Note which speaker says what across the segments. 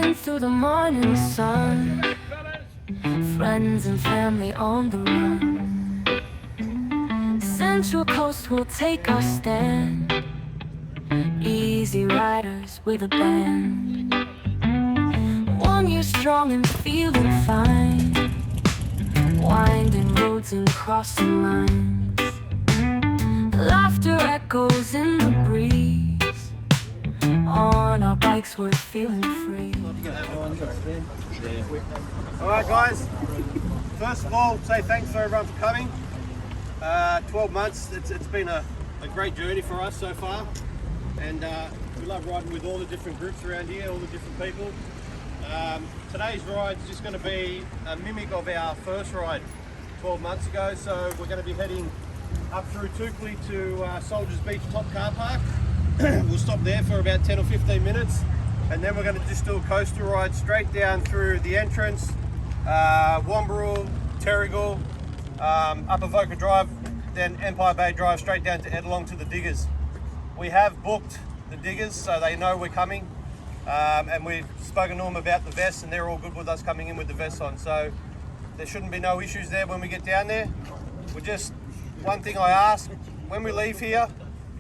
Speaker 1: Walking through the morning sun, friends and family on the run. Central Coast will take our stand, Easy Riders with a band. 1 year strong and feeling fine, winding roads and crossing lines. Laughter echoes in the breeze, on our bikes we're feeling free.
Speaker 2: Alright guys, first of all, say thanks for everyone for coming. 12 months, it's been a great journey for us so far, and we love riding with all the different groups around here, all the different people. Today's ride is just going to be a mimic of our first ride 12 months ago, so we're going to be heading up through Tukli to Soldiers Beach Top Car Park. We'll stop there for about 10 or 15 minutes, and then we're going to just do a coastal ride straight down through the entrance, Wambarrel, Terrigal, up Avoca Drive, then Empire Bay Drive straight down to Ettalong to the Diggers. We have booked the Diggers so they know we're coming, and we've spoken to them about the vests, and they're all good with us coming in with the vests on, so there shouldn't be no issues there when we get down there. One thing I ask, when we leave here,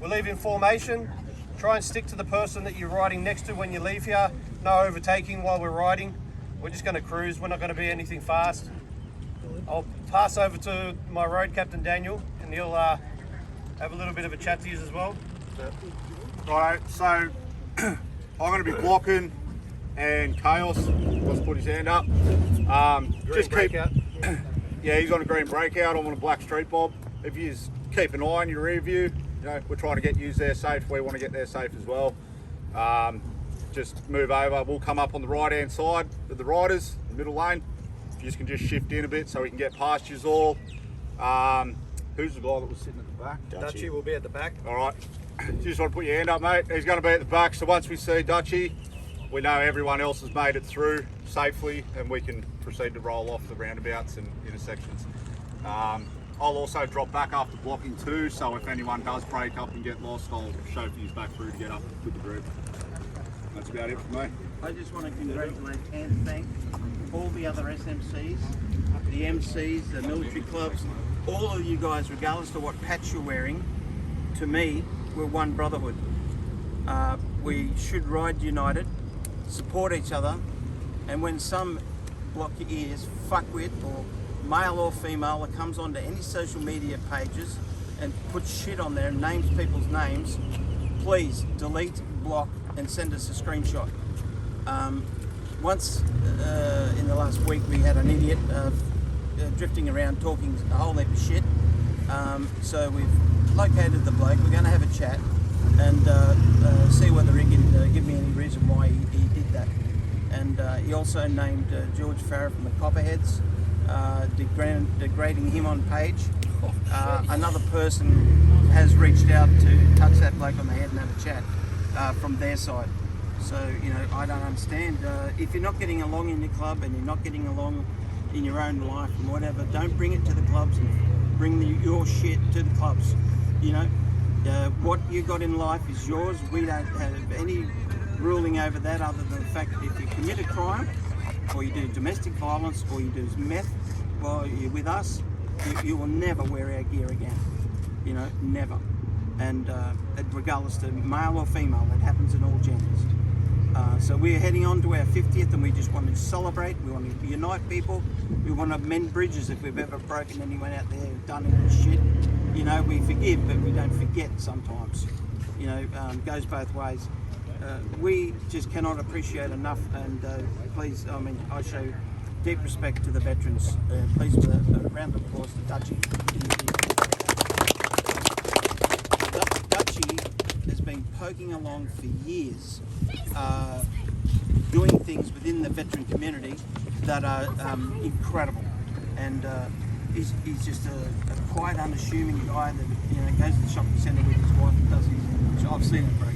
Speaker 2: we leave in formation. Try and stick to the person that you're riding next to when you leave here. No overtaking while we're riding. We're just going to cruise. We're not going to be anything fast. I'll pass over to my road captain Daniel, and he'll have a little bit of a chat to you as well.
Speaker 3: Right, so I'm going to be blocking, and Chaos let's put his hand up. Just keep
Speaker 2: breakout.
Speaker 3: Yeah, he's on a green breakout. I'm on a black street bob. If you just keep an eye on your rear view, we're trying to get you there safe. We want to get there safe as well. Just move over. We'll come up on the right hand side of the riders, the middle lane. If you can just shift in a bit so we can get past you all. Who's the guy that was sitting at the back?
Speaker 2: Dutchy will be at the back.
Speaker 3: All right. You just want to put your hand up, mate. He's going to be at the back. So once we see Dutchy, we know everyone else has made it through safely, and we can proceed to roll off the roundabouts and intersections. I'll also drop back after blocking too, so if anyone does break up and get lost, I'll chauffeur you back through to get up with the group. That's about it for me.
Speaker 4: I just want to congratulate and thank all the other SMCs, the MCs, the military clubs, all of you guys, regardless of what patch you're wearing. To me, we're one brotherhood. We should ride united, support each other, and when some block your ears, fuckwit or male or female that comes onto any social media pages and puts shit on there and names people's names, please delete, block, and send us a screenshot. Once in the last week we had an idiot drifting around talking a whole heap of shit. So we've located the bloke. We're going to have a chat and see whether he can give me any reason why he did that. And he also named George Farrer from the Copperheads, degrading him on page. Another person has reached out to touch that bloke on the head and have a chat from their side. So, I don't understand. If you're not getting along in your club and you're not getting along in your own life and whatever, don't bring it to the clubs and bring your shit to the clubs. What you got in life is yours. We don't have any ruling over that other than the fact that if you commit a crime or you do domestic violence or you do meth while you're with us, you will never wear our gear again. Never. And regardless to male or female, that happens in all genders. So we're heading on to our 50th, and we just want to celebrate. We want to unite people. We want to mend bridges if we've ever broken anyone out there and done any shit. We forgive, but we don't forget sometimes. Goes both ways. We just cannot appreciate enough, and please, I show deep respect to the veterans. Please, with a round of applause to Dutchy. Dutchy has been poking along for years, doing things within the veteran community that are incredible, and he's just a quite unassuming guy that goes to the shopping centre with his wife and does his. I've seen it, bro.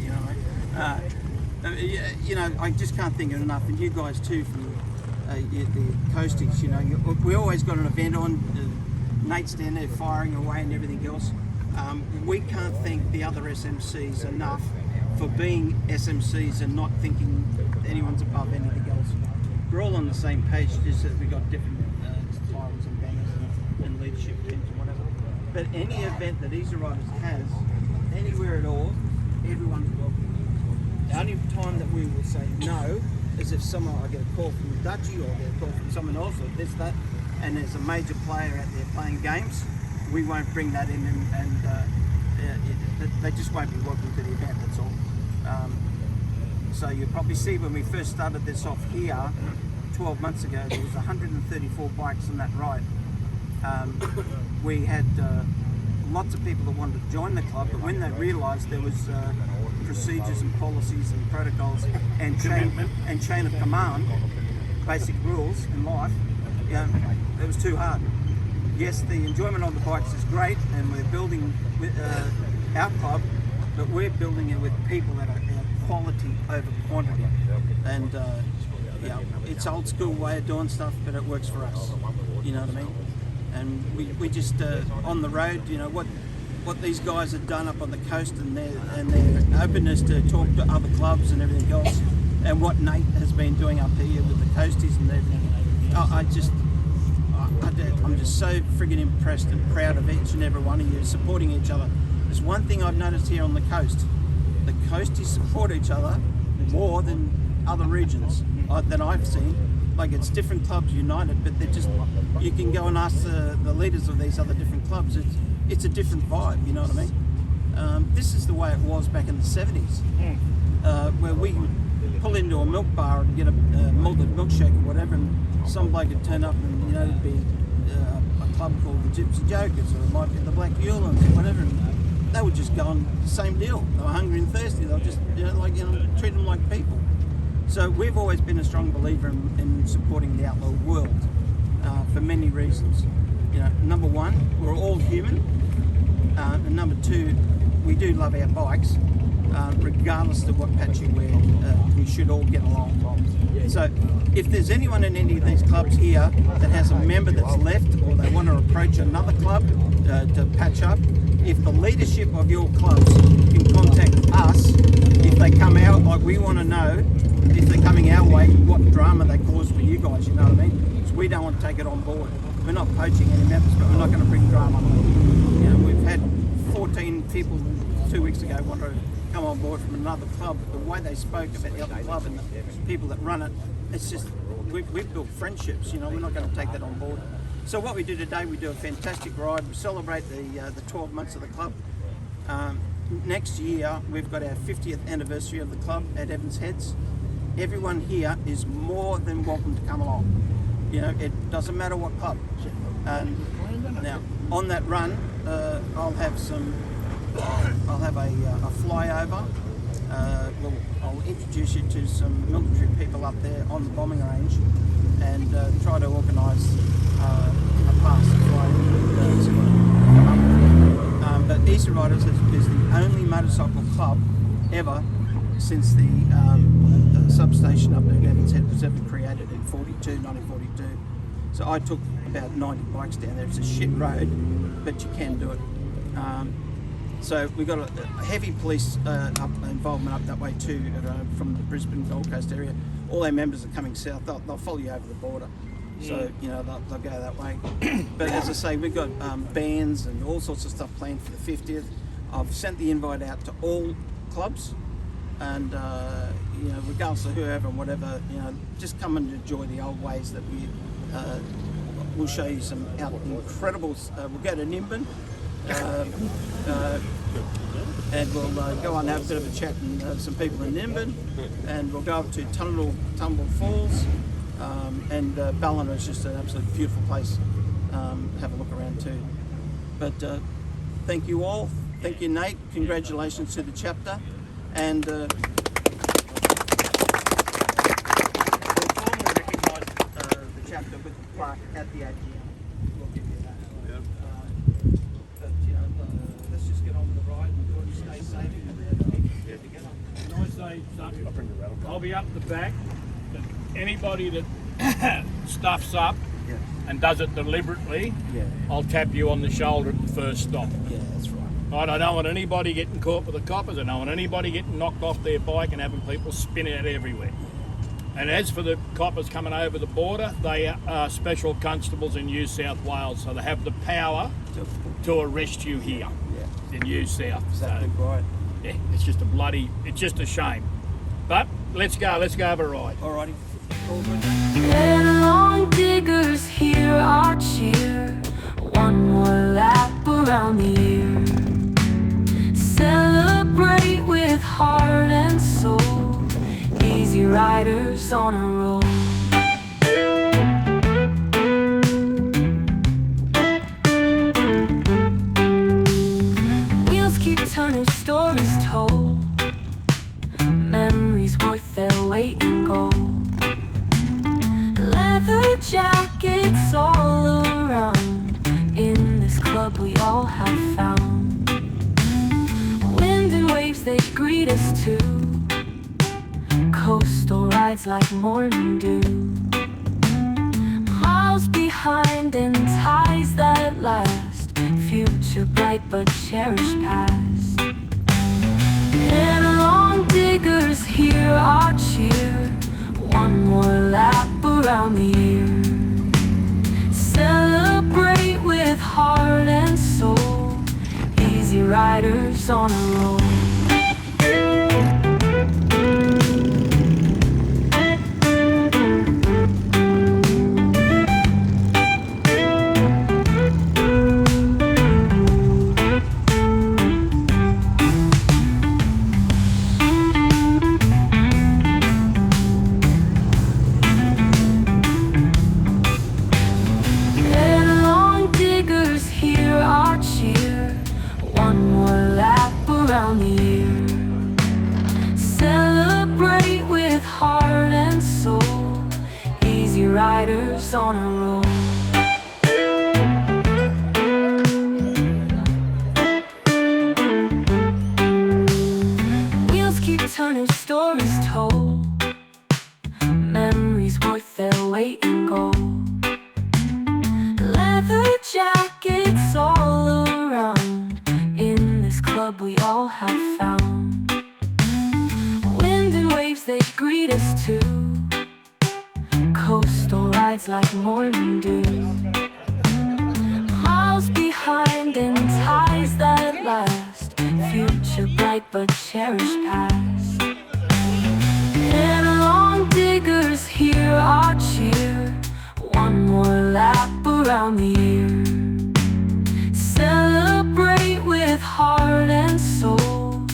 Speaker 4: I just can't think of enough, and you guys too from the coasties. We always got an event on. Nate's down there firing away and everything else. We can't thank the other SMCs enough for being SMCs and not thinking anyone's above anything else. We're all on the same page, just that we've got different titles and banners and leadership teams and whatever. But any event that EasyRiders has, anywhere at all, everyone's welcome. The only time that we will say no is if I get a call from Dutchy or I get a call from someone else or this, that, and there's a major player out there playing games, we won't bring that in and they just won't be welcome to the event, that's all. So you'll probably see when we first started this off here 12 months ago, there was 134 bikes on that ride. We had lots of people that wanted to join the club, but when they realised there was procedures and policies and protocols and chain of command, basic rules in life, it was too hard. Yes, the enjoyment on the bikes is great, and we're building with our club, but we're building it with people that are quality over quantity. And it's old school way of doing stuff, but it works for us. You know what I mean? And we just on the road, what these guys have done up on the coast and their openness to talk to other clubs and everything else, and what Nate has been doing up here with the coasties and everything. I'm just so friggin' impressed and proud of each and every one of you supporting each other. There's one thing I've noticed here on the coast. The coasties support each other more than other regions that I've seen. Like, it's different clubs united, but they're just, you can go and ask the leaders of these other different clubs. It's a different vibe, you know what I mean? This is the way it was back in the 70s, where we pull into a milk bar and get a malted milkshake or whatever, and some bloke would turn up and, it'd be a club called the Gypsy Jokers, or it might be the Black Hewlins or whatever, and they would just go on the same deal. They were hungry and thirsty. They'll just, treat them like people. So we've always been a strong believer in supporting the outlaw world for many reasons. Number one, we're all human, and number two, we do love our bikes, regardless of what patch you wear. We should all get along. So if there's anyone in any of these clubs here that has a member that's left, or they want to approach another club to patch up, if the leadership of your clubs can contact us, if they come out, like, we want to know if they're coming our way, what drama they cause for you guys, you know what I mean? Because we don't want to take it on board. We're not poaching any members, but we're not going to bring drama. We've had 14 people 2 weeks ago want to come on board from another club. The way they spoke about the other club and the people that run it, it's just, we've built friendships, we're not going to take that on board. So what we do today, we do a fantastic ride. We celebrate the 12 months of the club. Next year, we've got our 50th anniversary of the club at Evans Heads. Everyone here is more than welcome to come along. It doesn't matter what club. Now, on that run, I'll have a flyover. I'll introduce you to some military people up there on the bombing range, and try to organise a pass to fly but EasyRiders is the only motorcycle club ever since the substation up there at Evans Head was ever created in 1942. So I took about 90 bikes down there. It's a shit road, but you can do it. So we've got a heavy police involvement up that way too, from the Brisbane Gold Coast area. All our members are coming south. They'll follow you over the border. So, they'll go that way. But as I say, we've got bands and all sorts of stuff planned for the 50th. I've sent the invite out to all clubs, and, regardless of whoever and whatever, just come and enjoy the old ways that we'll show you some incredible, we'll go to Nimbin, and we'll go on and have a bit of a chat and some people in Nimbin, and we'll go up to Tumble Falls. And Ballina is just an absolutely beautiful place. Have a look around too. But thank you all. Thank you, Nate. Congratulations to the chapter. And we'll formally recognise the chapter with the plaque at the AGM. We'll give you that. But let's just get on with the ride and stay safe and keep it together.
Speaker 5: Can I say something? I'll be up the back. Anybody that stuffs up and does it deliberately, I'll tap you on the shoulder at the first stop.
Speaker 4: Yeah, that's right.
Speaker 5: Right, I don't want anybody getting caught with the coppers. I don't want anybody getting knocked off their bike and having people spin out everywhere. And as for the coppers coming over the border, they are special constables in New South Wales, so they have the power to arrest you here in New South.
Speaker 4: Exactly right.
Speaker 5: Yeah, it's just a shame. But let's go have a ride.
Speaker 4: Alrighty.
Speaker 1: Ettalong diggers, hear our cheer. One more lap around the year. Celebrate with heart and soul. Easy riders on a roll. Wheels keep turning, stories told. Memories worth their weight in gold. Leather jackets all around. In this club we all have found. Wind and waves, they greet us too. Coastal rides like morning dew. Miles behind and ties that last. Future bright but cherished past. Ettalong diggers, hear our cheer. One more lap around the year. Celebrate with heart and soul. Easy riders on a roll. Around the year. Celebrate with heart and soul. Easy riders on a roll. Wheels keep turning, stories told. Memories worth their weight in gold. Leather jackets all around. In this club we all have found. Wind and waves, they greet us too. Coastal rides like morning dew. Miles behind and ties that last. Future bright but cherished past. Ettalong diggers, hear our cheer. One more lap around the year. Celebrate with heart and soul.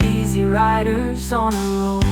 Speaker 1: Easy riders on a roll.